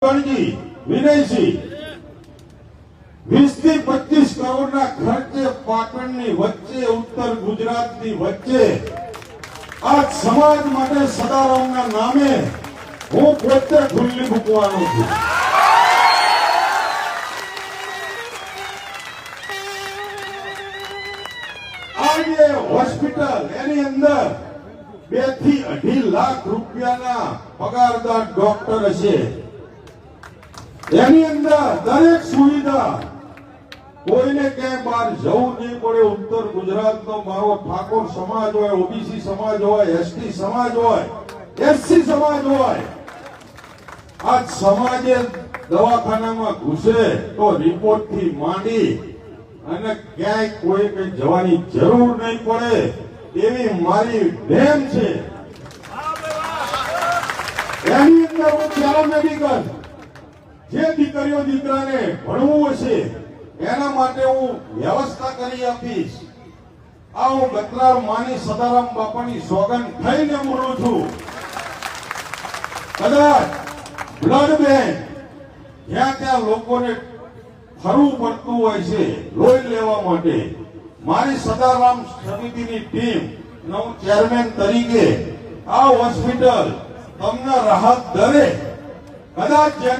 ગણજી વિનયસિંહ 20 થી 25 કરોડના ખર્ચે પાટણની વચ્ચે ઉત્તર ગુજરાતની વચ્ચે આ સમાજ માટે સદારામના નામે હું પોતે ખુલ્લી મૂકવાનો છું। આજે હોસ્પિટલ એની અંદર 2 થી 2.5 લાખ રૂપિયાના પગારદાર ડોક્ટર હશે। એની અંદર દરેક સુવિધા કોઈને ક્યાંય બહાર જવું નહીં પડે। ઉત્તર ગુજરાતનો મારો ઠાકોર સમાજ હોય, ઓબીસી સમાજ હોય, એસટી સમાજ હોય, એસસી સમાજ હોય, આ સમાજે દવાખાનામાં ઘૂસે તો રિપોર્ટ થી માંડી અને ક્યાંય કોઈ કઈ જવાની જરૂર નહીં પડે એવી મારી નેમ છે। એની અંદર હું પેરામેડિકલ જે દીકરીઓ દીકરાને ભણવું હશે એના માટે હું વ્યવસ્થા કરી આપીશ। આ હું ગતરાર માની સદારામ બાપાની સોગંદ થઈને બોલું છું। કદાચ બ્લડ બેંક જ્યાં ત્યાં લોકોને ફરવું પડતું હોય છે લોહી લેવા માટે, મારી સદારામ સમિતિની ટીમ અને હું ચેરમેન તરીકે આ હોસ્પિટલ તમને રાહત દરે કદાચ